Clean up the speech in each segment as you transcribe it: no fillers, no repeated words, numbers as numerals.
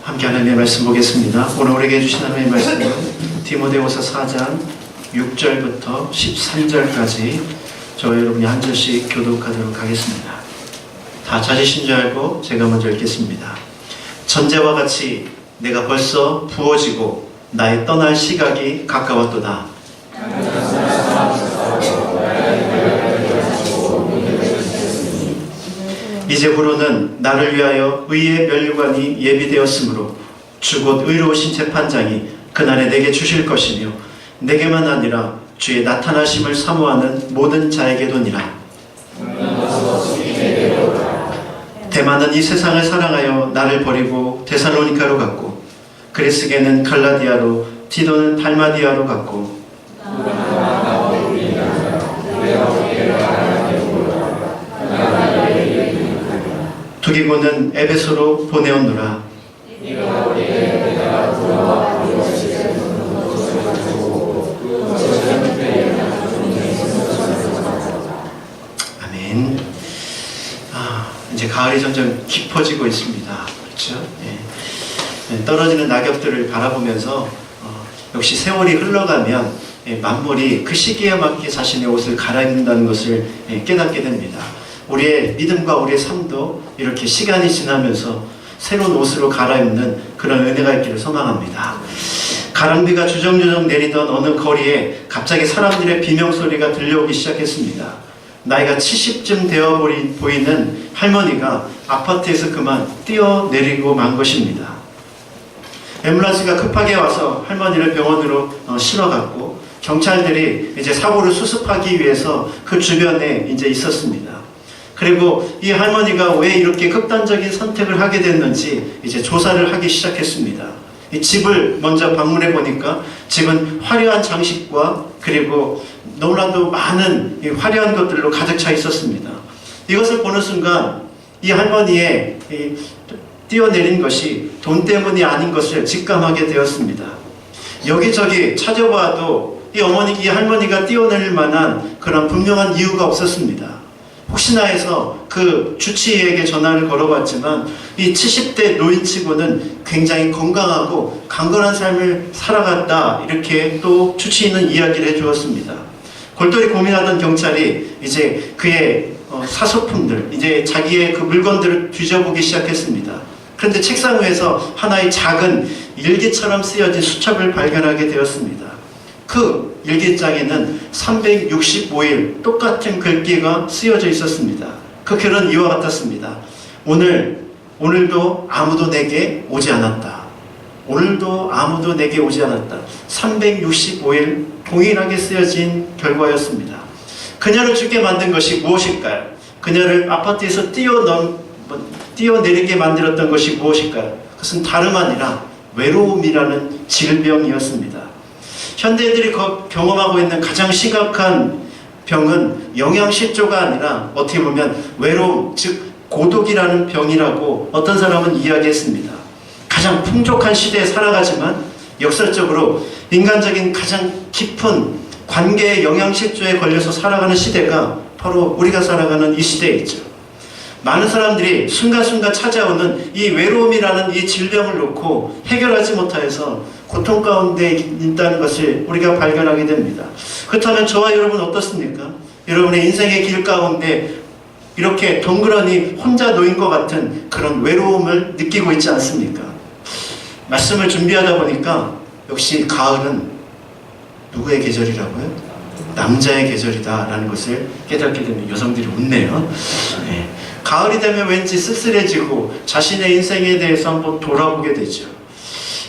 함께 하나님의 말씀 보겠습니다. 오늘 우리에게 주신 하나님의 말씀은 디모데후서 4장 6절부터 13절까지 저와 여러분이 한 절씩 교독하도록 하겠습니다. 다 찾으신 줄 알고 제가 먼저 읽겠습니다. 전제와 같이 내가 벌써 부어지고 나의 떠날 시각이 가까웠도다. 이제부로는 나를 위하여 의의 면류관이 예비되었으므로 주 곧 의로우신 재판장이 그날에 내게 주실 것이며 내게만 아니라 주의 나타나심을 사모하는 모든 자에게도니라. 데마는 이 세상을 사랑하여 나를 버리고 데살로니가로 갔고 그리스게는 갈라디아로 디도는 달마디아로 갔고 두기고는 에베소로 보내었노라. 아멘. 이제 가을이 점점 깊어지고 있습니다. 그렇죠? 예. 떨어지는 낙엽들을 바라보면서 역시 세월이 흘러가면 만물이 그 시기에 맞게 자신의 옷을 갈아입는다는 것을 깨닫게 됩니다. 우리의 믿음과 우리의 삶도 이렇게 시간이 지나면서 새로운 옷으로 갈아입는 그런 은혜가 있기를 소망합니다. 가랑비가 주정주정 내리던 어느 거리에 갑자기 사람들의 비명소리가 들려오기 시작했습니다. 나이가 70쯤 되어 보이는 할머니가 아파트에서 그만 뛰어내리고 만 것입니다. 앰뷸런스가 급하게 와서 할머니를 병원으로 실어갔고 경찰들이 이제 사고를 수습하기 위해서 그 주변에 이제 있었습니다. 그리고 이 할머니가 왜 이렇게 극단적인 선택을 하게 됐는지 이제 조사를 하기 시작했습니다. 이 집을 먼저 방문해 보니까 집은 화려한 장식과 그리고 너무나도 많은 이 화려한 것들로 가득 차 있었습니다. 이것을 보는 순간 이 할머니의 뛰어내린 것이 돈 때문이 아닌 것을 직감하게 되었습니다. 여기저기 찾아봐도 이 할머니가 뛰어내릴 만한 그런 분명한 이유가 없었습니다. 혹시나 해서 그 주치의에게 전화를 걸어봤지만 이 70대 노인치고는 굉장히 건강하고 강건한 삶을 살아갔다, 이렇게 또 주치의는 이야기를 해주었습니다. 골똘히 고민하던 경찰이 이제 그의 사소품들, 이제 자기의 그 물건들을 뒤져보기 시작했습니다. 그런데 책상 위에서 하나의 작은 일기처럼 쓰여진 수첩을 발견하게 되었습니다. 그 일기장에는 365일 똑같은 글귀가 쓰여져 있었습니다. 그 글은 이와 같았습니다. 오늘도 아무도 내게 오지 않았다. 오늘도 아무도 내게 오지 않았다. 365일 동일하게 쓰여진 결과였습니다. 그녀를 죽게 만든 것이 무엇일까요? 그녀를 아파트에서 뛰어내리게 만들었던 것이 무엇일까요? 그것은 다름 아니라 외로움이라는 질병이었습니다. 현대인들이 경험하고 있는 가장 심각한 병은 영양실조가 아니라 어떻게 보면 외로움, 즉 고독이라는 병이라고 어떤 사람은 이야기했습니다. 가장 풍족한 시대에 살아가지만 역설적으로 인간적인 가장 깊은 관계의 영양실조에 걸려서 살아가는 시대가 바로 우리가 살아가는 이 시대에 있죠. 많은 사람들이 순간순간 찾아오는 이 외로움이라는 이 질병을 놓고 해결하지 못하여서 고통 가운데 있다는 것을 우리가 발견하게 됩니다. 그렇다면 저와 여러분 어떻습니까? 여러분의 인생의 길 가운데 이렇게 덩그러니 혼자 놓인 것 같은 그런 외로움을 느끼고 있지 않습니까? 말씀을 준비하다 보니까 역시 가을은 누구의 계절이라고요? 남자의 계절이다라는 것을 깨닫게 되면 여성들이 웃네요. 네. 가을이 되면 왠지 쓸쓸해지고 자신의 인생에 대해서 한번 돌아보게 되죠.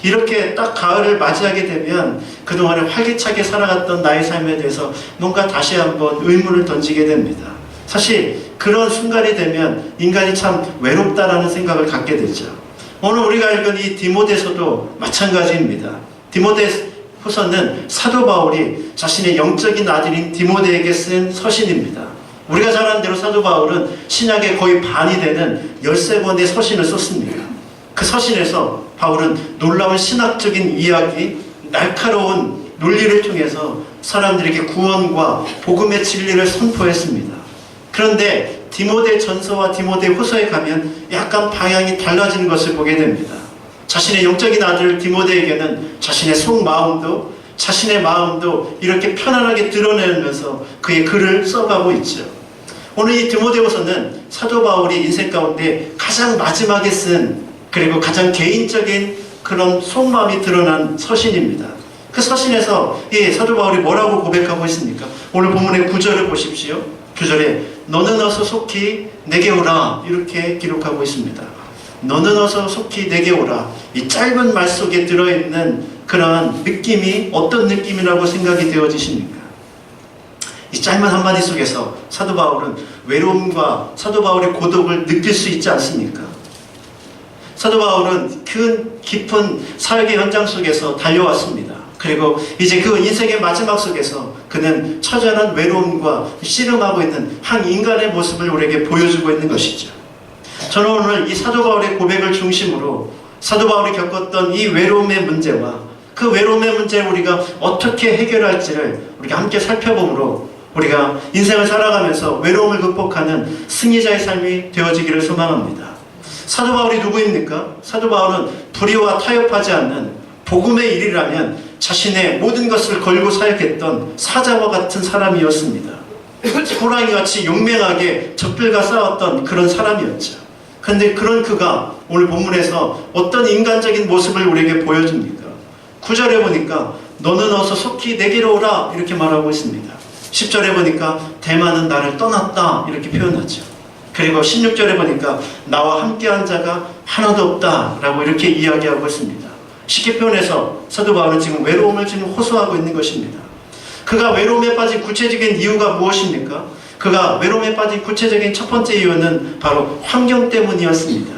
이렇게 딱 가을을 맞이하게 되면 그동안에 활기차게 살아갔던 나의 삶에 대해서 뭔가 다시 한번 의문을 던지게 됩니다. 사실 그런 순간이 되면 인간이 참 외롭다라는 생각을 갖게 되죠. 오늘 우리가 읽은 이 디모데서도 마찬가지입니다. 디모데후서는 사도 바울이 자신의 영적인 아들인 디모데에게 쓴 서신입니다. 우리가 잘 아는 대로 사도 바울은 신약의 거의 반이 되는 13권의 서신을 썼습니다. 그 서신에서 바울은 놀라운 신학적인 이야기, 날카로운 논리를 통해서 사람들에게 구원과 복음의 진리를 선포했습니다. 그런데 디모데 전서와 디모데 후서에 가면 약간 방향이 달라지는 것을 보게 됩니다. 자신의 영적인 아들 디모데에게는 자신의 속마음도 자신의 마음도 이렇게 편안하게 드러내면서 그의 글을 써가고 있죠. 오늘 이 디모데후서는 사도 바울이 인생 가운데 가장 마지막에 쓴, 그리고 가장 개인적인 그런 속마음이 드러난 서신입니다. 그 서신에서 이 사도 바울이 뭐라고 고백하고 있습니까? 오늘 본문의 9절을 보십시오. 9절에 너는 어서 속히 내게 오라, 이렇게 기록하고 있습니다. 너는 어서 속히 내게 오라. 이 짧은 말 속에 들어있는 그러한 느낌이 어떤 느낌이라고 생각이 되어지십니까? 이 짧은 한마디 속에서 사도 바울은 외로움과 사도 바울의 고독을 느낄 수 있지 않습니까? 사도 바울은 큰 깊은 사역의 현장 속에서 달려왔습니다. 그리고 이제 그 인생의 마지막 속에서 그는 처절한 외로움과 씨름하고 있는 한 인간의 모습을 우리에게 보여주고 있는 것이죠. 저는 오늘 이 사도 바울의 고백을 중심으로 사도 바울이 겪었던 이 외로움의 문제와 그 외로움의 문제를 우리가 어떻게 해결할지를 우리가 함께 살펴보므로 우리가 인생을 살아가면서 외로움을 극복하는 승리자의 삶이 되어지기를 소망합니다. 사도 바울이 누구입니까? 사도 바울은 불의와 타협하지 않는 복음의 일이라면 자신의 모든 것을 걸고 사역했던 사자와 같은 사람이었습니다. 호랑이같이 용맹하게 적들과 싸웠던 그런 사람이었죠. 그런데 그런 그가 오늘 본문에서 어떤 인간적인 모습을 우리에게 보여줍니까? 9절에 보니까 너는 어서 속히 내게로 오라, 이렇게 말하고 있습니다. 10절에 보니까 대만은 나를 떠났다, 이렇게 표현하죠. 그리고 16절에 보니까 나와 함께한 자가 하나도 없다 라고 이렇게 이야기하고 있습니다. 쉽게 표현해서 사도 바울은 지금 외로움을 지금 호소하고 있는 것입니다. 그가 외로움에 빠진 구체적인 이유가 무엇입니까? 그가 외로움에 빠진 구체적인 첫 번째 이유는 바로 환경 때문이었습니다.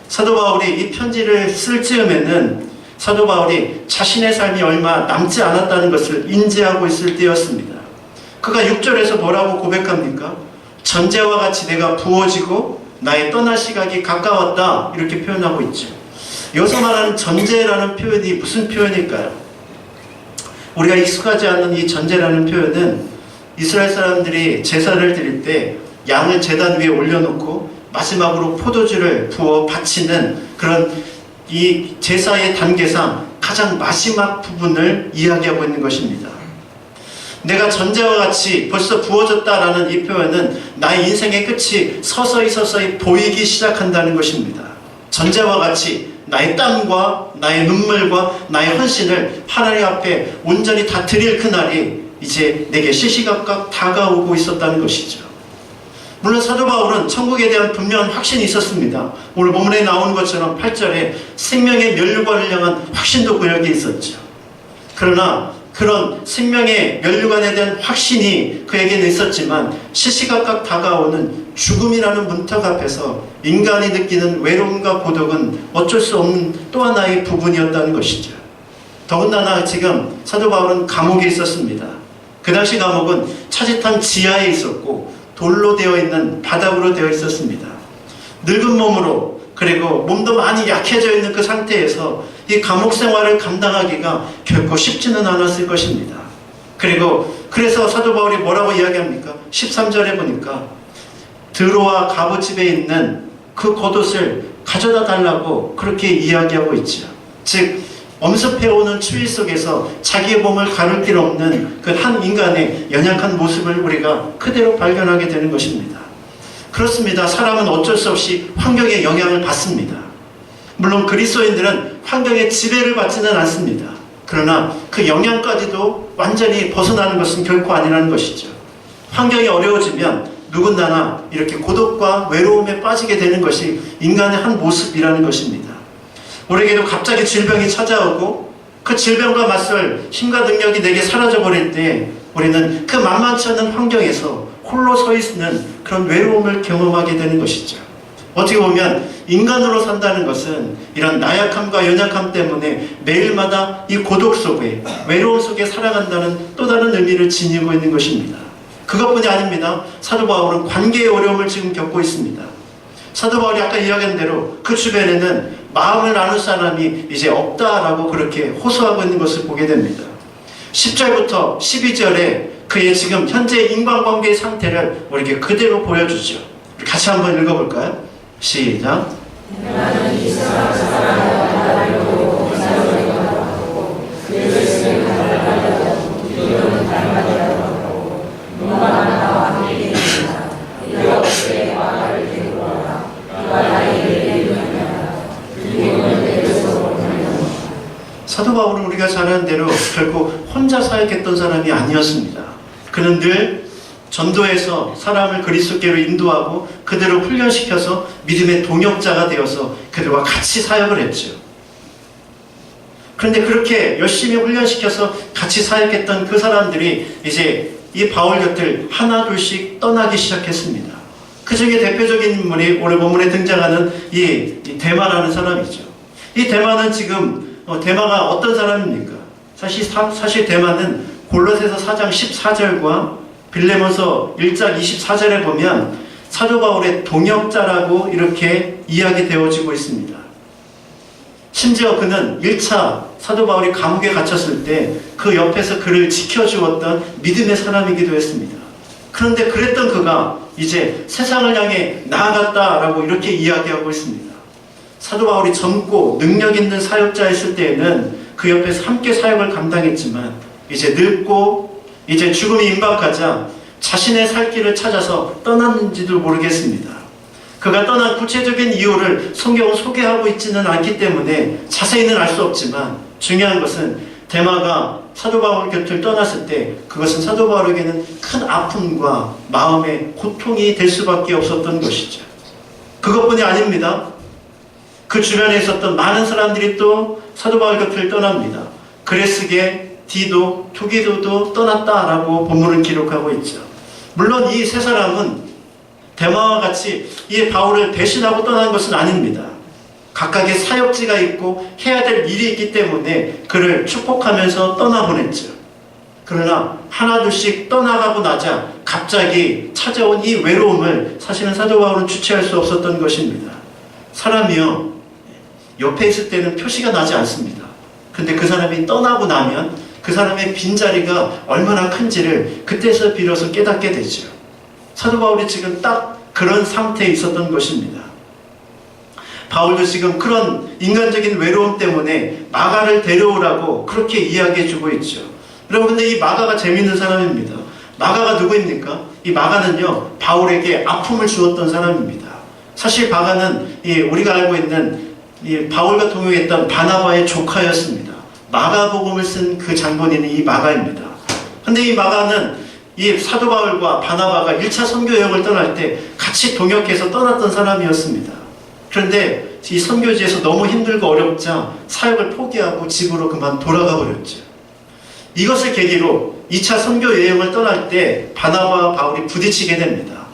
사도 바울이 이 편지를 쓸 즈음에는 사도 바울이 자신의 삶이 얼마 남지 않았다는 것을 인지하고 있을 때였습니다. 그가 6절에서 뭐라고 고백합니까? 전제와 같이 내가 부어지고 나의 떠날 시각이 가까웠다, 이렇게 표현하고 있죠. 여기서 말하는 전제라는 표현이 무슨 표현일까요? 우리가 익숙하지 않는 이 전제라는 표현은 이스라엘 사람들이 제사를 드릴 때 양을 제단 위에 올려놓고 마지막으로 포도주를 부어 바치는 그런 이 제사의 단계상 가장 마지막 부분을 이야기하고 있는 것입니다. 내가 전제와 같이 벌써 부어졌다라는 이 표현은 나의 인생의 끝이 서서히 보이기 시작한다는 것입니다. 전제와 같이 나의 땀과 나의 눈물과 나의 헌신을 하나님 앞에 온전히 다 드릴 그날이 이제 내게 시시각각 다가오고 있었다는 것이죠. 물론 사도 바울은 천국에 대한 분명한 확신이 있었습니다. 오늘 본문에 나오는 것처럼 8절에 생명의 면류관을 향한 확신도 그에게 있었죠. 그러나 그런 생명의 면류관에 대한 확신이 그에게는 있었지만 시시각각 다가오는 죽음이라는 문턱 앞에서 인간이 느끼는 외로움과 고독은 어쩔 수 없는 또 하나의 부분이었다는 것이죠. 더군다나 지금 사도 바울은 감옥에 있었습니다. 그 당시 감옥은 차지탄 지하에 있었고 돌로 되어 있는 바닥으로 되어 있었습니다. 늙은 몸으로, 그리고 몸도 많이 약해져 있는 그 상태에서 이 감옥 생활을 감당하기가 결코 쉽지는 않았을 것입니다. 그래서 사도 바울이 뭐라고 이야기합니까? 13절에 보니까 드로아 갑옷집에 있는 그 겉옷을 가져다 달라고 그렇게 이야기하고 있죠. 즉 엄습해오는 추위 속에서 자기의 몸을 가릴 길 없는 그 한 인간의 연약한 모습을 우리가 그대로 발견하게 되는 것입니다. 그렇습니다. 사람은 어쩔 수 없이 환경의 영향을 받습니다. 물론 그리스도인들은 환경의 지배를 받지는 않습니다. 그러나 그 영향까지도 완전히 벗어나는 것은 결코 아니라는 것이죠. 환경이 어려워지면 누군가나 이렇게 고독과 외로움에 빠지게 되는 것이 인간의 한 모습이라는 것입니다. 우리에게도 갑자기 질병이 찾아오고 그 질병과 맞설 힘과 능력이 내게 사라져버릴 때 우리는 그 만만치 않은 환경에서 홀로 서 있는 그런 외로움을 경험하게 되는 것이죠. 어떻게 보면 인간으로 산다는 것은 이런 나약함과 연약함 때문에 매일마다 이 고독 속에, 외로움 속에 살아간다는 또 다른 의미를 지니고 있는 것입니다. 그것뿐이 아닙니다. 사도 바울은 관계의 어려움을 지금 겪고 있습니다. 사도 바울이 아까 이야기한 대로 그 주변에는 마음을 나눌 사람이 이제 없다라고 그렇게 호소하고 있는 것을 보게 됩니다. 10절부터 12절에 그의 지금 현재 인간관계의 상태를 우리에게 그대로 보여주죠. 같이 한번 읽어볼까요? 시작. 사도 바울은 우리가 잘 아는 대로 결코 혼자 사역했던 사람이 아니었습니다. 그는 늘 전도해서 사람을 그리스도께로 인도하고 그들을 훈련시켜서 믿음의 동역자가 되어서 그들과 같이 사역을 했죠. 그런데 그렇게 열심히 훈련시켜서 같이 사역했던 그 사람들이 이제 이 바울 곁을 하나 둘씩 떠나기 시작했습니다. 그 중에 대표적인 인물이 오늘 본문에 등장하는 이 데마라는 사람이죠. 이 데마는 지금 데마가 어떤 사람입니까? 사실 데마는 골로새서 4장 14절과 빌레몬서 1장 24절에 보면 사도 바울의 동역자라고 이렇게 이야기되어지고 있습니다. 심지어 그는 1차 사도 바울이 감옥에 갇혔을 때 그 옆에서 그를 지켜주었던 믿음의 사람이기도 했습니다. 그런데 그랬던 그가 이제 세상을 향해 나아갔다라고 이렇게 이야기하고 있습니다. 사도 바울이 젊고 능력 있는 사역자였을 때에는 그 옆에서 함께 사역을 감당했지만 이제 늙고 이제 죽음이 임박하자 자신의 살 길을 찾아서 떠났는지도 모르겠습니다. 그가 떠난 구체적인 이유를 성경은 소개하고 있지는 않기 때문에 자세히는 알 수 없지만 중요한 것은 데마가 사도 바울 곁을 떠났을 때 그것은 사도 바울에게는 큰 아픔과 마음의 고통이 될 수밖에 없었던 것이죠. 그것뿐이 아닙니다. 그 주변에 있었던 많은 사람들이 또 사도 바울 곁을 떠납니다. 그레스게, 디도, 투기도도 떠났다라고 본문을 기록하고 있죠. 물론 이 세 사람은 데마와 같이 이 바울을 배신하고 떠난 것은 아닙니다. 각각의 사역지가 있고 해야 될 일이 있기 때문에 그를 축복하면서 떠나보냈죠. 그러나 하나둘씩 떠나가고 나자 갑자기 찾아온 이 외로움을 사실은 사도 바울은 주체할 수 없었던 것입니다. 사람이요, 옆에 있을 때는 표시가 나지 않습니다. 근데 그 사람이 떠나고 나면 그 사람의 빈자리가 얼마나 큰지를 그때서 비로소 깨닫게 되죠. 사도 바울이 지금 딱 그런 상태에 있었던 것입니다. 바울도 지금 그런 인간적인 외로움 때문에 마가를 데려오라고 그렇게 이야기해주고 있죠. 여러분, 근데 이 마가가 재밌는 사람입니다. 마가가 누구입니까? 이 마가는요, 바울에게 아픔을 주었던 사람입니다. 사실 마가는 우리가 알고 있는 바울과 동역했던 바나바의 조카였습니다. 마가복음을 쓴 그 장본인이 이 마가입니다. 근데 이 마가는 이 사도 바울과 바나바가 1차 선교 여행을 떠날 때 같이 동역해서 떠났던 사람이었습니다. 그런데 이 선교지에서 너무 힘들고 어렵자 사역을 포기하고 집으로 그만 돌아가 버렸죠. 이것을 계기로 2차 선교 여행을 떠날 때 바나바와 바울이 부딪히게 됩니다.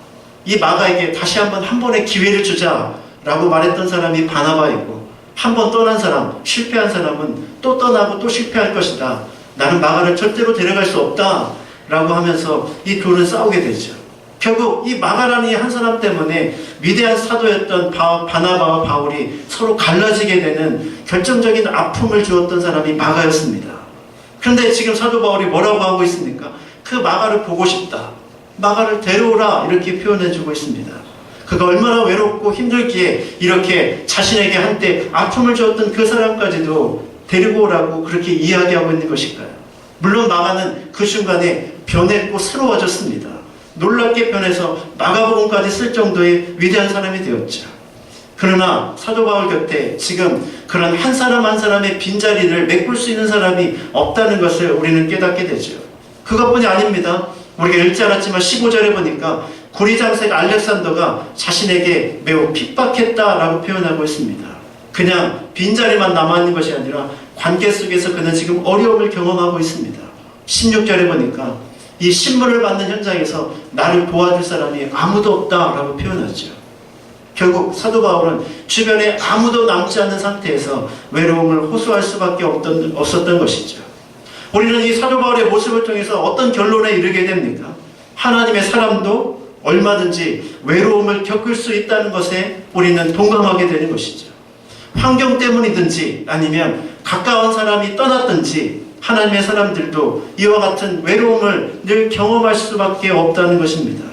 이 마가에게 다시 한 번의 기회를 주자라고 말했던 사람이 바나바이고, 한 번 떠난 사람, 실패한 사람은 또 떠나고 또 실패할 것이다. 나는 마가를 절대로 데려갈 수 없다 라고 하면서 이 둘은 싸우게 되죠. 결국 이 마가라는 이 한 사람 때문에 위대한 사도였던 바나바와 바울이 서로 갈라지게 되는 결정적인 아픔을 주었던 사람이 마가였습니다. 그런데 지금 사도 바울이 뭐라고 하고 있습니까? 그 마가를 보고 싶다, 마가를 데려오라, 이렇게 표현해주고 있습니다. 그가 얼마나 외롭고 힘들기에 이렇게 자신에게 한때 아픔을 주었던 그 사람까지도 데리고 오라고 그렇게 이야기하고 있는 것일까요? 물론 마가는 그 순간에 변했고 새로워졌습니다. 놀랍게 변해서 마가복음까지 쓸 정도의 위대한 사람이 되었죠. 그러나 사도 바울 곁에 지금 그런 한 사람 한 사람의 빈자리를 메꿀 수 있는 사람이 없다는 것을 우리는 깨닫게 되죠. 그것뿐이 아닙니다. 우리가 읽지 않았지만 15절에 보니까 구리장색 알렉산더가 자신에게 매우 핍박했다라고 표현하고 있습니다. 그냥 빈자리만 남아있는 것이 아니라 관계 속에서 그는 지금 어려움을 경험하고 있습니다. 16절에 보니까 이 신문을 받는 현장에서 나를 도와줄 사람이 아무도 없다라고 표현하죠. 결국 사도 바울은 주변에 아무도 남지 않는 상태에서 외로움을 호소할 수밖에 없었던 것이죠. 우리는 이 사도 바울의 모습을 통해서 어떤 결론에 이르게 됩니까? 하나님의 사람도 얼마든지 외로움을 겪을 수 있다는 것에 우리는 동감하게 되는 것이죠. 환경 때문이든지 아니면 가까운 사람이 떠났든지 하나님의 사람들도 이와 같은 외로움을 늘 경험할 수밖에 없다는 것입니다.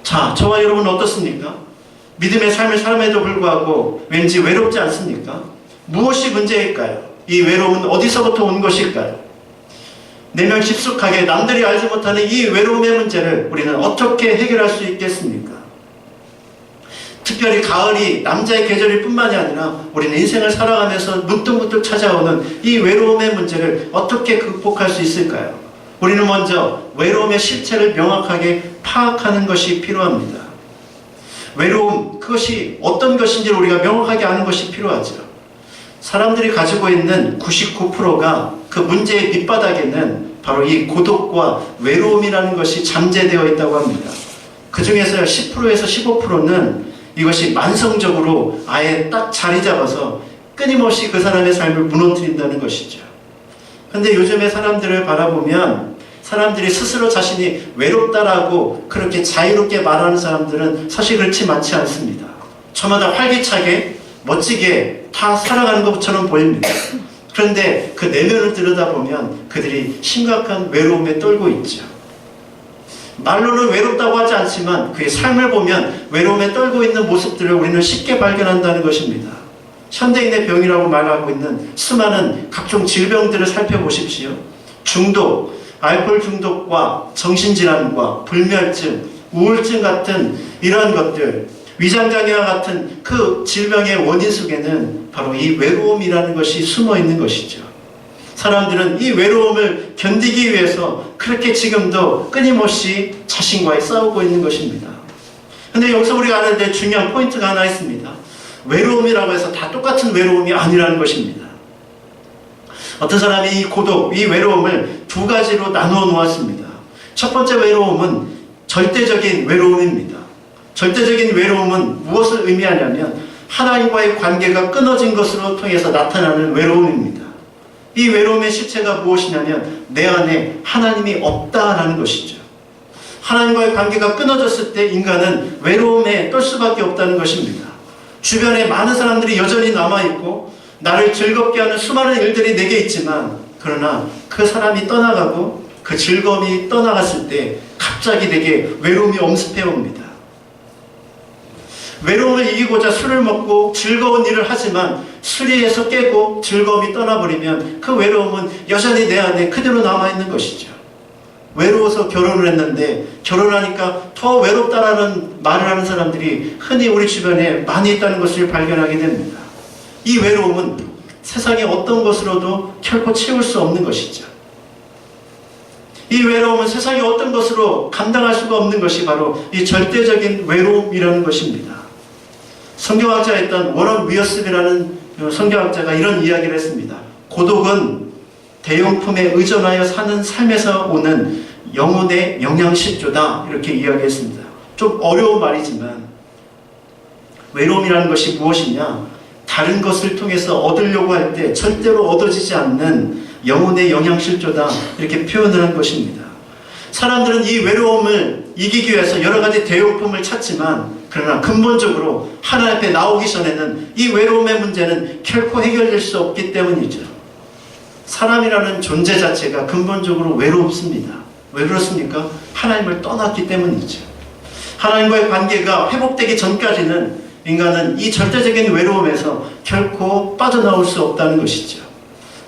자, 저와 여러분은 어떻습니까? 믿음의 삶을 삶에도 불구하고 왠지 외롭지 않습니까? 무엇이 문제일까요? 이 외로움은 어디서부터 온 것일까요? 내면 깊숙하게 남들이 알지 못하는 이 외로움의 문제를 우리는 어떻게 해결할 수 있겠습니까? 특별히 가을이 남자의 계절일 뿐만이 아니라 우리는 인생을 살아가면서 문득문득 찾아오는 이 외로움의 문제를 어떻게 극복할 수 있을까요? 우리는 먼저 외로움의 실체를 명확하게 파악하는 것이 필요합니다. 외로움, 그것이 어떤 것인지를 우리가 명확하게 아는 것이 필요하죠. 사람들이 가지고 있는 99%가 그 문제의 밑바닥에는 바로 이 고독과 외로움이라는 것이 잠재되어 있다고 합니다. 그 중에서 10%에서 15%는 이것이 만성적으로 아예 딱 자리 잡아서 끊임없이 그 사람의 삶을 무너뜨린다는 것이죠. 그런데 요즘의 사람들을 바라보면 사람들이 스스로 자신이 외롭다라고 그렇게 자유롭게 말하는 사람들은 사실 그렇지 많지 않습니다. 저마다 활기차게 멋지게 다 살아가는 것처럼 보입니다. 그런데 그 내면을 들여다보면 그들이 심각한 외로움에 떨고 있죠. 말로는 외롭다고 하지 않지만 그의 삶을 보면 외로움에 떨고 있는 모습들을 우리는 쉽게 발견한다는 것입니다. 현대인의 병이라고 말하고 있는 수많은 각종 질병들을 살펴보십시오. 중독, 알코올 중독과 정신질환과 불면증, 우울증 같은 이런 것들, 위장장애와 같은 그 질병의 원인 속에는 바로 이 외로움이라는 것이 숨어 있는 것이죠. 사람들은 이 외로움을 견디기 위해서 그렇게 지금도 끊임없이 자신과의 싸우고 있는 것입니다. 그런데 여기서 우리가 알아야 될 중요한 포인트가 하나 있습니다. 외로움이라고 해서 다 똑같은 외로움이 아니라는 것입니다. 어떤 사람이 이 고독, 이 외로움을 두 가지로 나누어 놓았습니다. 첫 번째 외로움은 절대적인 외로움입니다. 절대적인 외로움은 무엇을 의미하냐면 하나님과의 관계가 끊어진 것으로 통해서 나타나는 외로움입니다. 이 외로움의 실체가 무엇이냐면 내 안에 하나님이 없다라는 것이죠. 하나님과의 관계가 끊어졌을 때 인간은 외로움에 떨 수밖에 없다는 것입니다. 주변에 많은 사람들이 여전히 남아있고 나를 즐겁게 하는 수많은 일들이 내게 있지만 그러나 그 사람이 떠나가고 그 즐거움이 떠나갔을 때 갑자기 내게 외로움이 엄습해 옵니다. 외로움을 이기고자 술을 먹고 즐거운 일을 하지만 수리에서 깨고 즐거움이 떠나버리면 그 외로움은 여전히 내 안에 그대로 남아있는 것이죠. 외로워서 결혼을 했는데 결혼하니까 더 외롭다라는 말을 하는 사람들이 흔히 우리 주변에 많이 있다는 것을 발견하게 됩니다. 이 외로움은 세상의 어떤 것으로도 결코 채울 수 없는 것이죠. 이 외로움은 세상의 어떤 것으로 감당할 수가 없는 것이 바로 이 절대적인 외로움이라는 것입니다. 성경학자였던 워런 위어스비라는 성경학자가 이런 이야기를 했습니다. 고독은 대용품에 의존하여 사는 삶에서 오는 영혼의 영양실조다, 이렇게 이야기했습니다. 좀 어려운 말이지만 외로움이라는 것이 무엇이냐, 다른 것을 통해서 얻으려고 할 때 절대로 얻어지지 않는 영혼의 영양실조다, 이렇게 표현을 한 것입니다. 사람들은 이 외로움을 이기기 위해서 여러 가지 대용품을 찾지만 그러나 근본적으로 하나님 앞에 나오기 전에는 이 외로움의 문제는 결코 해결될 수 없기 때문이죠. 사람이라는 존재 자체가 근본적으로 외롭습니다. 왜 그렇습니까? 하나님을 떠났기 때문이죠. 하나님과의 관계가 회복되기 전까지는 인간은 이 절대적인 외로움에서 결코 빠져나올 수 없다는 것이죠.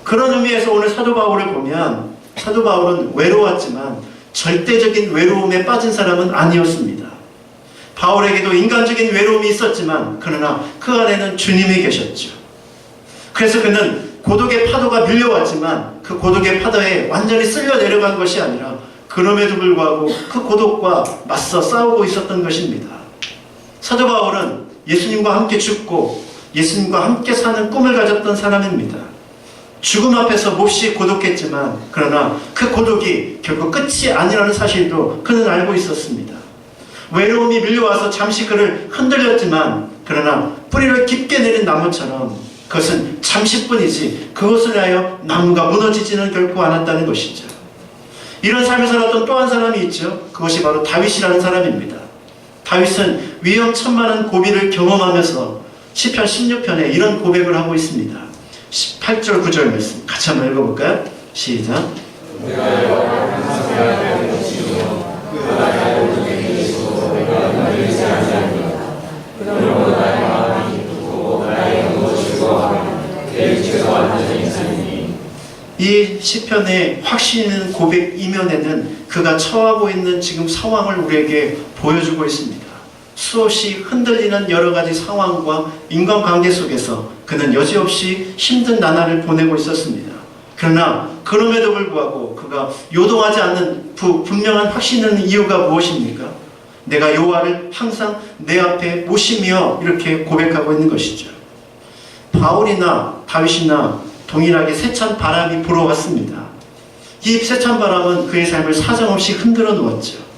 그런 의미에서 오늘 사도 바울을 보면 사도 바울은 외로웠지만 절대적인 외로움에 빠진 사람은 아니었습니다. 바울에게도 인간적인 외로움이 있었지만 그러나 그 안에는 주님이 계셨죠. 그래서 그는 고독의 파도가 밀려왔지만 그 고독의 파도에 완전히 쓸려 내려간 것이 아니라 그럼에도 불구하고 그 고독과 맞서 싸우고 있었던 것입니다. 사도 바울은 예수님과 함께 죽고 예수님과 함께 사는 꿈을 가졌던 사람입니다. 죽음 앞에서 몹시 고독했지만 그러나 그 고독이 결국 끝이 아니라는 사실도 그는 알고 있었습니다. 외로움이 밀려와서 잠시 그를 흔들렸지만 그러나 뿌리를 깊게 내린 나무처럼 그것은 잠시뿐이지 그것을 위하여 나무가 무너지지는 결코 않았다는 것이죠. 이런 삶을 살았던 또 한 사람이 있죠. 그것이 바로 다윗이라는 사람입니다. 다윗은 위험천만한 고비를 경험하면서 시편 16편에 이런 고백을 하고 있습니다. 8절 9절 말씀 같이 한번 읽어볼까요? 시작. 이 시편의 확신 있는 고백 이면에는 그가 처하고 있는 지금 상황을 우리에게 보여주고 있습니다. 수없이 흔들리는 여러 가지 상황과 인간관계 속에서 그는 여지없이 힘든 나날을 보내고 있었습니다. 그러나 그럼에도 불구하고 그가 요동하지 않는 분명한 확신하는 이유가 무엇입니까? 내가 여호와를 항상 내 앞에 모시며 이렇게 고백하고 있는 것이죠. 바울이나 다윗이나 동일하게 세찬 바람이 불어왔습니다. 이 세찬 바람은 그의 삶을 사정없이 흔들어 놓았죠.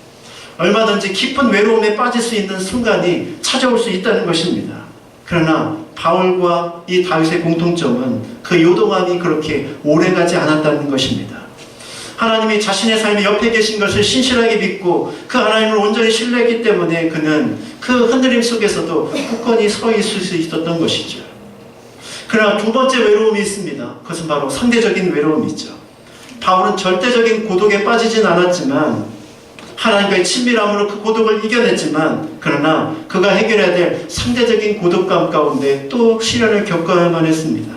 얼마든지 깊은 외로움에 빠질 수 있는 순간이 찾아올 수 있다는 것입니다. 그러나 바울과 이 다윗의 공통점은 그 요동함이 그렇게 오래가지 않았다는 것입니다. 하나님이 자신의 삶의 옆에 계신 것을 신실하게 믿고 그 하나님을 온전히 신뢰했기 때문에 그는 그 흔들림 속에서도 굳건히 서 있을 수 있었던 것이죠. 그러나 두 번째 외로움이 있습니다. 그것은 바로 상대적인 외로움이죠. 바울은 절대적인 고독에 빠지진 않았지만 하나님과의 친밀함으로 그 고독을 이겨냈지만 그러나 그가 해결해야 될 상대적인 고독감 가운데 또 시련을 겪어야만 했습니다.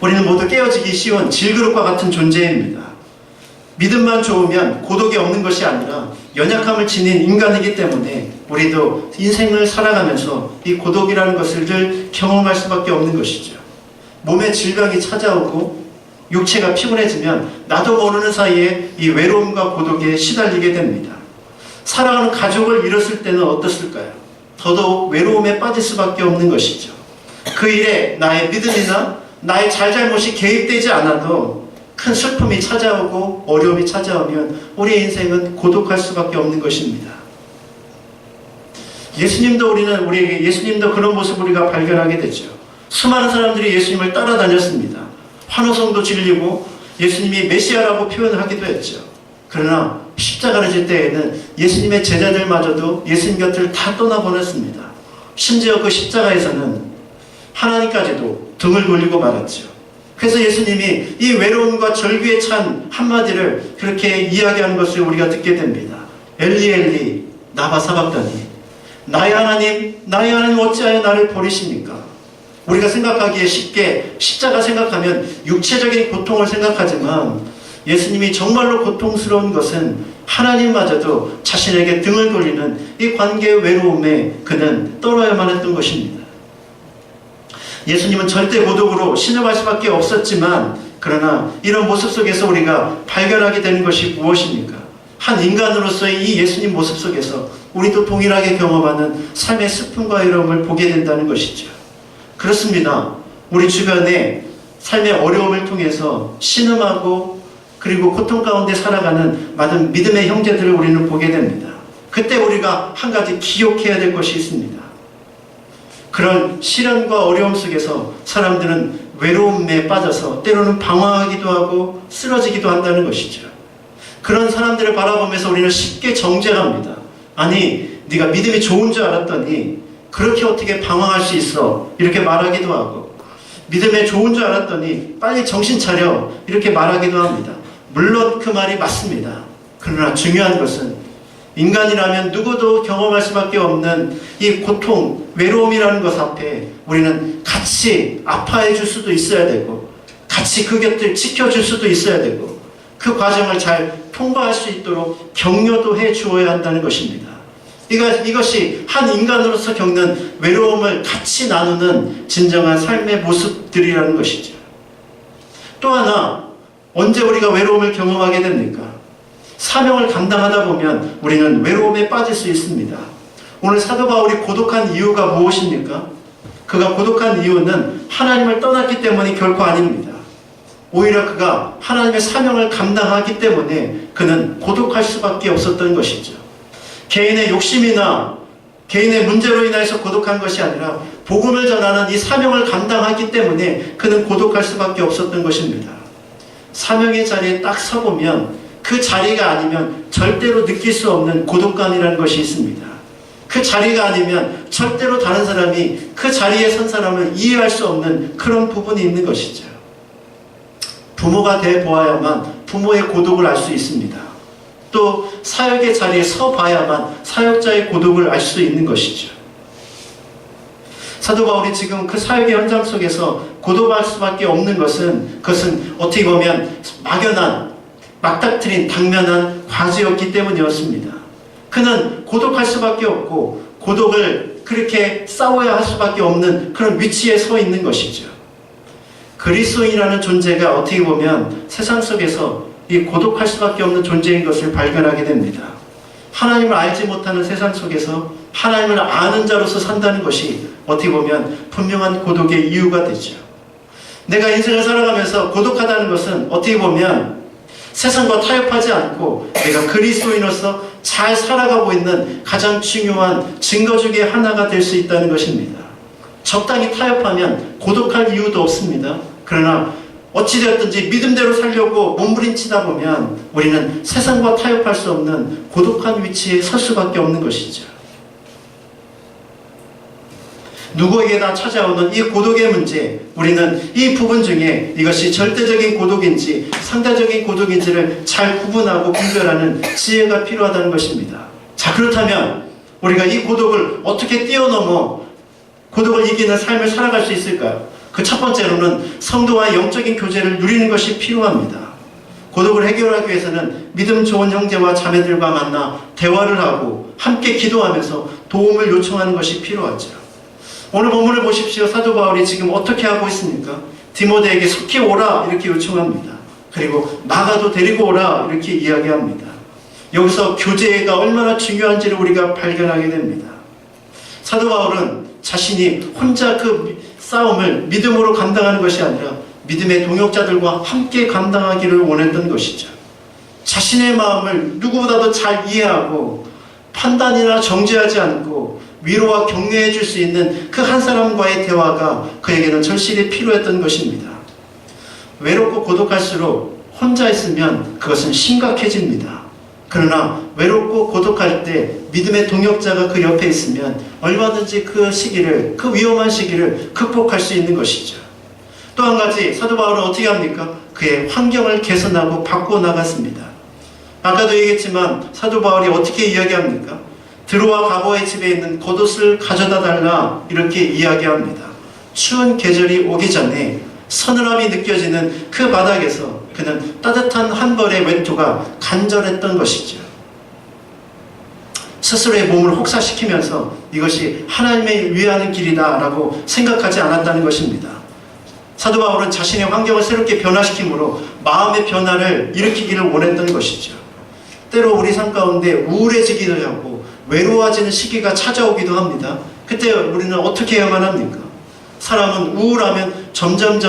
우리는 모두 깨어지기 쉬운 질그릇과 같은 존재입니다. 믿음만 좋으면 고독이 없는 것이 아니라 연약함을 지닌 인간이기 때문에 우리도 인생을 살아가면서 이 고독이라는 것을 늘 경험할 수밖에 없는 것이죠. 몸에 질병이 찾아오고 육체가 피곤해지면 나도 모르는 사이에 이 외로움과 고독에 시달리게 됩니다. 사랑하는 가족을 잃었을 때는 어떻을까요? 더더욱 외로움에 빠질 수밖에 없는 것이죠. 그 일에 나의 믿음이나 나의 잘잘못이 개입되지 않아도 큰 슬픔이 찾아오고 어려움이 찾아오면 우리의 인생은 고독할 수밖에 없는 것입니다. 예수님도 그런 모습을 우리가 발견하게 되죠. 수많은 사람들이 예수님을 따라다녔습니다. 환호성도 질리고 예수님이 메시아라고 표현하기도 했죠. 그러나 십자가를 질 때에는 예수님의 제자들마저도 예수님 곁을 다 떠나보냈습니다. 심지어 그 십자가에서는 하나님까지도 등을 돌리고 말았죠. 그래서 예수님이 이 외로움과 절규에 찬 한마디를 그렇게 이야기하는 것을 우리가 듣게 됩니다. 엘리 엘리 나바 사박다니 나의 하나님 어찌하여 나를 버리십니까? 우리가 생각하기에 쉽게 십자가 생각하면 육체적인 고통을 생각하지만 예수님이 정말로 고통스러운 것은 하나님마저도 자신에게 등을 돌리는 이 관계의 외로움에 그는 떨어야만 했던 것입니다. 예수님은 절대 고독으로 신음할 수밖에 없었지만 그러나 이런 모습 속에서 우리가 발견하게 되는 것이 무엇입니까? 한 인간으로서의 이 예수님 모습 속에서 우리도 동일하게 경험하는 삶의 슬픔과 외로움을 보게 된다는 것이죠. 그렇습니다. 우리 주변에 삶의 어려움을 통해서 신음하고 그리고 고통 가운데 살아가는 많은 믿음의 형제들을 우리는 보게 됩니다. 그때 우리가 한 가지 기억해야 될 것이 있습니다. 그런 시련과 어려움 속에서 사람들은 외로움에 빠져서 때로는 방황하기도 하고 쓰러지기도 한다는 것이죠. 그런 사람들을 바라보면서 우리는 쉽게 정죄합니다. 아니, 네가 믿음이 좋은 줄 알았더니 그렇게 어떻게 방황할 수 있어? 이렇게 말하기도 하고 믿음에 좋은 줄 알았더니 빨리 정신 차려 이렇게 말하기도 합니다. 물론 그 말이 맞습니다. 그러나 중요한 것은 인간이라면 누구도 경험할 수밖에 없는 이 고통, 외로움이라는 것 앞에 우리는 같이 아파해 줄 수도 있어야 되고 같이 그 곁을 지켜줄 수도 있어야 되고 그 과정을 잘 통과할 수 있도록 격려도 해 주어야 한다는 것입니다. 이것이 한 인간으로서 겪는 외로움을 같이 나누는 진정한 삶의 모습들이라는 것이죠. 또 하나, 언제 우리가 외로움을 경험하게 됩니까? 사명을 감당하다 보면 우리는 외로움에 빠질 수 있습니다. 오늘 사도 바울이 고독한 이유가 무엇입니까? 그가 고독한 이유는 하나님을 떠났기 때문이 결코 아닙니다. 오히려 그가 하나님의 사명을 감당하기 때문에 그는 고독할 수밖에 없었던 것이죠. 개인의 욕심이나 개인의 문제로 인해서 고독한 것이 아니라 복음을 전하는 이 사명을 감당하기 때문에 그는 고독할 수밖에 없었던 것입니다. 사명의 자리에 딱 서보면 그 자리가 아니면 절대로 느낄 수 없는 고독감이라는 것이 있습니다. 그 자리가 아니면 절대로 다른 사람이 그 자리에 선 사람을 이해할 수 없는 그런 부분이 있는 것이죠. 부모가 돼 보아야만 부모의 고독을 알 수 있습니다. 또 사역의 자리에 서 봐야만 사역자의 고독을 알 수 있는 것이죠. 사도 바울이 지금 그 사역의 현장 속에서 고독할 수밖에 없는 것은 그것은 어떻게 보면 막연한 막닥트린 당면한 과제였기 때문이었습니다. 그는 고독할 수밖에 없고 고독을 그렇게 싸워야 할 수밖에 없는 그런 위치에 서 있는 것이죠. 그리스도인이라는 존재가 어떻게 보면 세상 속에서 이 고독할 수밖에 없는 존재인 것을 발견하게 됩니다. 하나님을 알지 못하는 세상 속에서 하나님을 아는 자로서 산다는 것이 어떻게 보면 분명한 고독의 이유가 되죠. 내가 인생을 살아가면서 고독하다는 것은 어떻게 보면 세상과 타협하지 않고 내가 그리스도인으로서 잘 살아가고 있는 가장 중요한 증거 중에 하나가 될 수 있다는 것입니다. 적당히 타협하면 고독할 이유도 없습니다. 그러나 어찌되었든지 믿음대로 살려고 몸부림치다 보면 우리는 세상과 타협할 수 없는 고독한 위치에 설 수밖에 없는 것이죠. 누구에게나 찾아오는 이 고독의 문제, 우리는 이 부분 중에 이것이 절대적인 고독인지 상대적인 고독인지를 잘 구분하고 분별하는 지혜가 필요하다는 것입니다. 자, 그렇다면 우리가 이 고독을 어떻게 뛰어넘어 고독을 이기는 삶을 살아갈 수 있을까요? 그 첫 번째로는 성도와 영적인 교제를 누리는 것이 필요합니다. 고독을 해결하기 위해서는 믿음 좋은 형제와 자매들과 만나 대화를 하고 함께 기도하면서 도움을 요청하는 것이 필요하죠. 오늘 본문을 보십시오. 사도 바울이 지금 어떻게 하고 있습니까? 디모데에게 속히 오라 이렇게 요청합니다. 그리고 나가도 데리고 오라 이렇게 이야기합니다. 여기서 교제가 얼마나 중요한지를 우리가 발견하게 됩니다. 사도 바울은 자신이 혼자 그 싸움을 믿음으로 감당하는 것이 아니라 믿음의 동역자들과 함께 감당하기를 원했던 것이죠. 자신의 마음을 누구보다도 잘 이해하고 판단이나 정죄하지 않고 위로와 격려해 줄 수 있는 그 한 사람과의 대화가 그에게는 절실히 필요했던 것입니다. 외롭고 고독할수록 혼자 있으면 그것은 심각해집니다. 그러나 외롭고 고독할 때 믿음의 동역자가 그 옆에 있으면 얼마든지 그 시기를, 그 위험한 시기를 극복할 수 있는 것이죠. 또 한 가지 사도 바울은 어떻게 합니까? 그의 환경을 개선하고 바꾸어 나갔습니다. 아까도 얘기했지만 사도 바울이 어떻게 이야기합니까? 드로와 가보의 집에 있는 겉옷을 가져다 달라 이렇게 이야기합니다. 추운 계절이 오기 전에 서늘함이 느껴지는 그 바닥에서 그는 따뜻한 한 벌의 외투가 간절했던 것이죠. 스스로의 몸을 혹사시키면서 이것이 하나님의 위하는 길이다 라고 생각하지 않았다는 것입니다. 사도 바울은 자신의 환경을 새롭게 변화시킴으로 마음의 변화를 일으키기를 원했던 것이죠. 때로 우리 삶 가운데 우울해지기도 하고 외로워지는 시기가 찾아오기도 합니다. 그때 우리는 어떻게 해야만 합니까? 사람은 우울하면 점점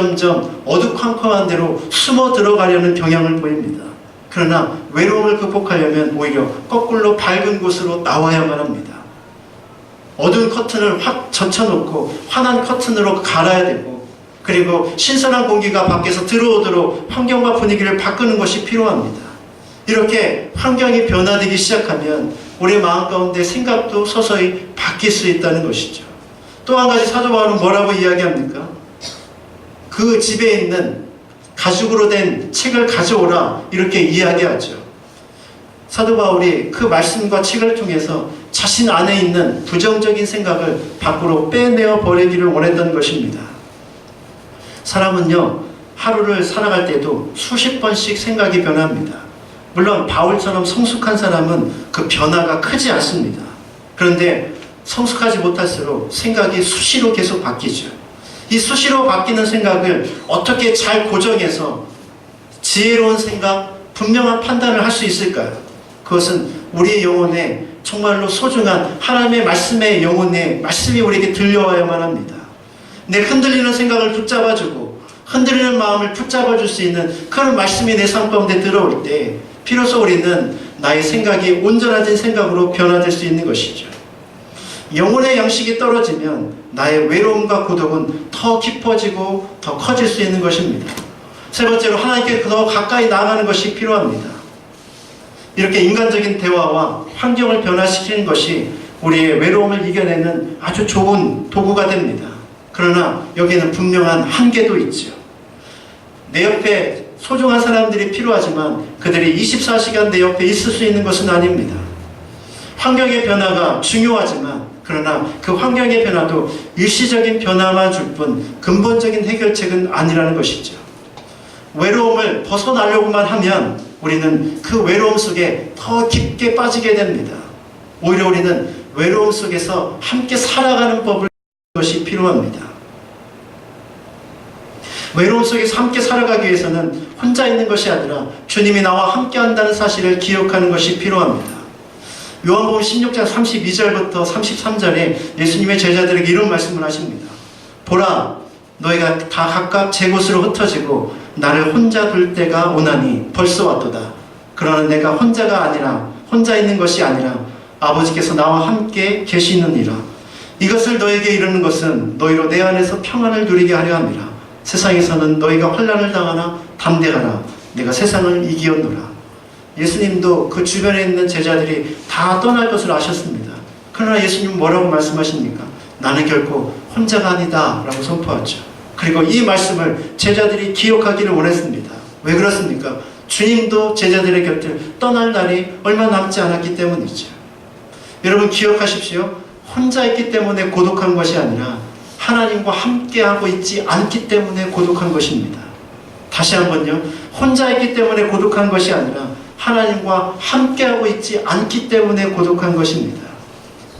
어두컴컴한 데로 숨어 들어가려는 경향을 보입니다. 그러나 외로움을 극복하려면 오히려 거꾸로 밝은 곳으로 나와야만 합니다. 어두운 커튼을 확 젖혀놓고 환한 커튼으로 갈아야 되고, 그리고 신선한 공기가 밖에서 들어오도록 환경과 분위기를 바꾸는 것이 필요합니다. 이렇게 환경이 변화되기 시작하면 우리 마음 가운데 생각도 서서히 바뀔 수 있다는 것이죠. 또 한 가지 사도 바울은 뭐라고 이야기합니까? 그 집에 있는 가죽으로 된 책을 가져오라 이렇게 이야기하죠. 사도 바울이 그 말씀과 책을 통해서 자신 안에 있는 부정적인 생각을 밖으로 빼내어 버리기를 원했던 것입니다. 사람은요, 하루를 살아갈 때도 수십 번씩 생각이 변합니다. 물론 바울처럼 성숙한 사람은 그 변화가 크지 않습니다. 그런데 성숙하지 못할수록 생각이 수시로 계속 바뀌죠. 이 수시로 바뀌는 생각을 어떻게 잘 고정해서 지혜로운 생각, 분명한 판단을 할 수 있을까요? 그것은 우리의 영혼에 정말로 소중한 하나님의 말씀의 영혼의 말씀이 우리에게 들려와야만 합니다. 내 흔들리는 생각을 붙잡아주고 흔들리는 마음을 붙잡아줄 수 있는 그런 말씀이 내 삶 가운데 들어올 때 비로소 우리는 나의 생각이 온전해진 생각으로 변화될 수 있는 것이죠. 영혼의 양식이 떨어지면 나의 외로움과 고독은 더 깊어지고 더 커질 수 있는 것입니다. 세 번째로 하나님께 더 가까이 나아가는 것이 필요합니다. 이렇게 인간적인 대화와 환경을 변화시키는 것이 우리의 외로움을 이겨내는 아주 좋은 도구가 됩니다. 그러나 여기에는 분명한 한계도 있죠. 내 옆에 소중한 사람들이 필요하지만 그들이 24시간 내 옆에 있을 수 있는 것은 아닙니다. 환경의 변화가 중요하지만 그러나 그 환경의 변화도 일시적인 변화만 줄 뿐 근본적인 해결책은 아니라는 것이죠. 외로움을 벗어나려고만 하면 우리는 그 외로움 속에 더 깊게 빠지게 됩니다. 오히려 우리는 외로움 속에서 함께 살아가는 법을 것이 필요합니다. 외로움 속에서 함께 살아가기 위해서는 혼자 있는 것이 아니라 주님이 나와 함께 한다는 사실을 기억하는 것이 필요합니다. 요한복음 16장 32절부터 33절에 예수님의 제자들에게 이런 말씀을 하십니다. 보라, 너희가 다 각각 제 곳으로 흩어지고 나를 혼자 둘 때가 오나니 벌써 왔도다. 그러나 내가 혼자 있는 것이 아니라 아버지께서 나와 함께 계시느니라. 이것을 너에게 이르는 것은 너희로 내 안에서 평안을 누리게 하려 함이라. 세상에서는 너희가 환난을 당하나 담대하라. 내가 세상을 이기었노라. 예수님도 그 주변에 있는 제자들이 다 떠날 것을 아셨습니다. 그러나 예수님은 뭐라고 말씀하십니까? 나는 결코 혼자가 아니다 라고 선포하죠. 그리고 이 말씀을 제자들이 기억하기를 원했습니다. 왜 그렇습니까? 주님도 제자들의 곁을 떠날 날이 얼마 남지 않았기 때문이죠. 여러분 기억하십시오. 혼자 있기 때문에 고독한 것이 아니라 하나님과 함께하고 있지 않기 때문에 고독한 것입니다. 다시 한번요. 혼자 있기 때문에 고독한 것이 아니라 하나님과 함께하고 있지 않기 때문에 고독한 것입니다.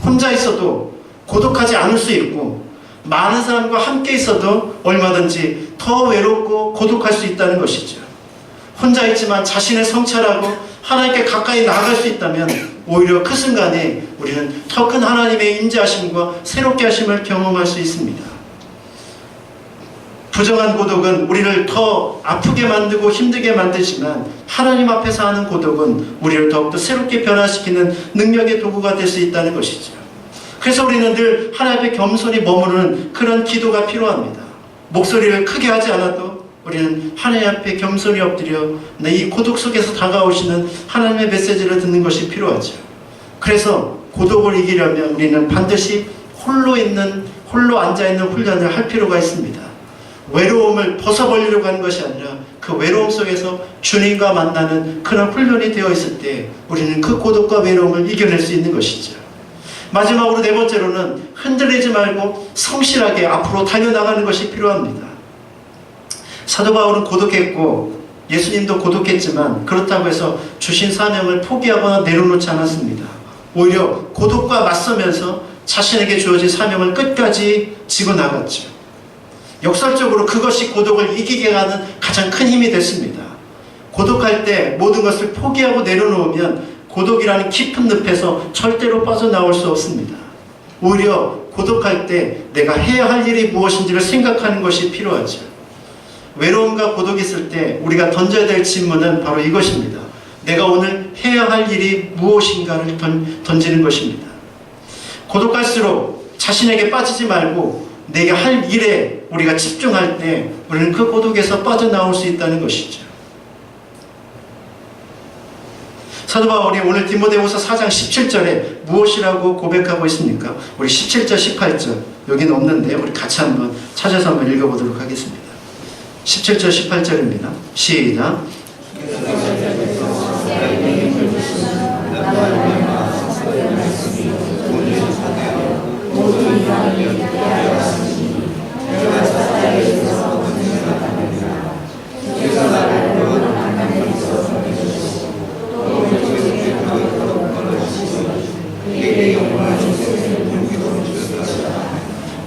혼자 있어도 고독하지 않을 수 있고 많은 사람과 함께 있어도 얼마든지 더 외롭고 고독할 수 있다는 것이죠. 혼자 있지만 자신을 성찰하고 하나님께 가까이 나아갈 수 있다면 오히려 그 순간에 우리는 더 큰 하나님의 임재하심과 새롭게 하심을 경험할 수 있습니다. 부정한 고독은 우리를 더 아프게 만들고 힘들게 만들지만 하나님 앞에서 하는 고독은 우리를 더욱더 새롭게 변화시키는 능력의 도구가 될 수 있다는 것이죠. 그래서 우리는 늘 하나님 앞에 겸손히 머무르는 그런 기도가 필요합니다. 목소리를 크게 하지 않아도 우리는 하나님 앞에 겸손히 엎드려 이 고독 속에서 다가오시는 하나님의 메시지를 듣는 것이 필요하죠. 그래서 고독을 이기려면 우리는 반드시 홀로 앉아있는 훈련을 할 필요가 있습니다. 외로움을 벗어버리려고 하는 것이 아니라 그 외로움 속에서 주님과 만나는 그런 훈련이 되어 있을 때 우리는 그 고독과 외로움을 이겨낼 수 있는 것이죠. 마지막으로 네 번째로는 흔들리지 말고 성실하게 앞으로 달려나가는 것이 필요합니다. 사도 바울은 고독했고 예수님도 고독했지만 그렇다고 해서 주신 사명을 포기하거나 내려놓지 않았습니다. 오히려 고독과 맞서면서 자신에게 주어진 사명을 끝까지 지고 나갔죠. 역설적으로 그것이 고독을 이기게 하는 가장 큰 힘이 됐습니다. 고독할 때 모든 것을 포기하고 내려놓으면 고독이라는 깊은 늪에서 절대로 빠져나올 수 없습니다. 오히려 고독할 때 내가 해야 할 일이 무엇인지를 생각하는 것이 필요하죠. 외로움과 고독이 있을 때 우리가 던져야 될 질문은 바로 이것입니다. 내가 오늘 해야 할 일이 무엇인가를 던지는 것입니다. 고독할수록 자신에게 빠지지 말고 내가 할 일에 우리가 집중할 때 우리는 그 고독에서 빠져나올 수 있다는 것이죠. 사도 바울이 오늘 디모데후서 4장 17절에 무엇이라고 고백하고 있습니까? 우리 17절 18절 여기는 없는데 우리 같이 한번 찾아서 한번 읽어보도록 하겠습니다. 17절 18절입니다. 시작.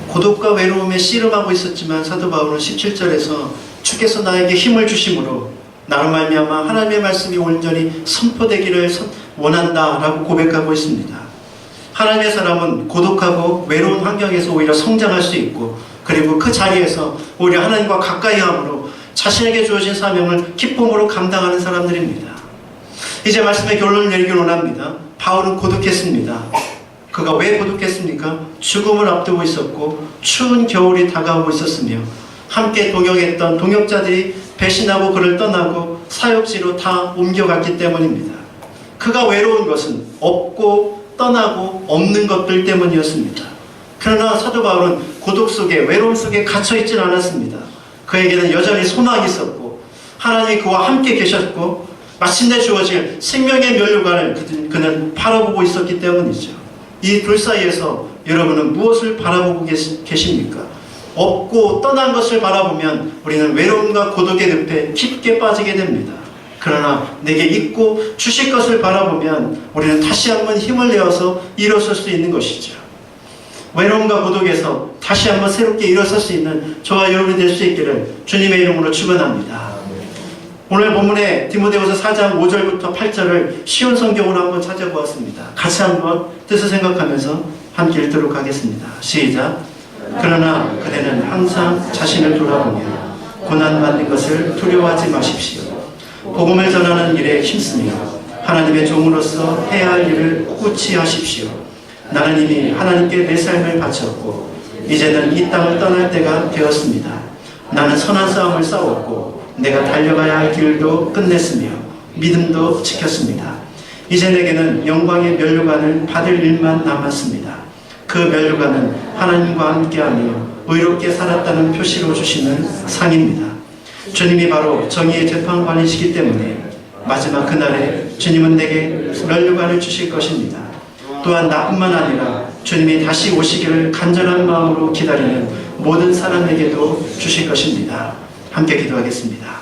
고독과 외로움에 씨름하고 있었지만 사도 바울은 17절에서 주께서 나에게 힘을 주심으로 나로 말미암아 하나님의 말씀이 온전히 선포되기를 원한다 라고 고백하고 있습니다. 하나님의 사람은 고독하고 외로운 환경에서 오히려 성장할 수 있고 그리고 그 자리에서 오히려 하나님과 가까이 함으로 자신에게 주어진 사명을 기쁨으로 감당하는 사람들입니다. 이제 말씀의 결론을 내리길 원합니다. 바울은 고독했습니다. 그가 왜 고독했습니까? 죽음을 앞두고 있었고 추운 겨울이 다가오고 있었으며 함께 동역했던 동역자들이 배신하고 그를 떠나고 사역지로 다 옮겨갔기 때문입니다. 그가 외로운 것은 없고 떠나고 없는 것들 때문이었습니다. 그러나 사도 바울은 고독 속에 외로움 속에 갇혀있진 않았습니다. 그에게는 여전히 소망이 있었고 하나님이 그와 함께 계셨고 마침내 주어질 생명의 면류관을 그는 바라보고 있었기 때문이죠. 이 둘 사이에서 여러분은 무엇을 바라보고 계십니까? 없고 떠난 것을 바라보면 우리는 외로움과 고독의 늪에 깊게 빠지게 됩니다. 그러나 내게 있고 주실 것을 바라보면 우리는 다시 한번 힘을 내어서 일어설 수 있는 것이죠. 외로움과 고독에서 다시 한번 새롭게 일어설 수 있는 저와 여러분이 될 수 있기를 주님의 이름으로 축원합니다. 오늘 본문에 디모데후서 4장 5절부터 8절을 쉬운 성경으로 한번 찾아보았습니다. 같이 한번 뜻을 생각하면서 함께 읽도록 하겠습니다. 시작. 그러나 그대는 항상 자신을 돌아보며 고난받는 것을 두려워하지 마십시오. 복음을 전하는 일에 힘쓰며 하나님의 종으로서 해야 할 일을 꿋히 하십시오. 나는 이미 하나님께 내 삶을 바쳤고 이제는 이 땅을 떠날 때가 되었습니다. 나는 선한 싸움을 싸웠고 내가 달려가야 할 길도 끝냈으며 믿음도 지켰습니다. 이제 내게는 영광의 면류관을 받을 일만 남았습니다. 그 면류관은 하나님과 함께하며 의롭게 살았다는 표시로 주시는 상입니다. 주님이 바로 정의의 재판관이시기 때문에 마지막 그날에 주님은 내게 면류관을 주실 것입니다. 또한 나뿐만 아니라 주님이 다시 오시기를 간절한 마음으로 기다리는 모든 사람에게도 주실 것입니다. 함께 기도하겠습니다.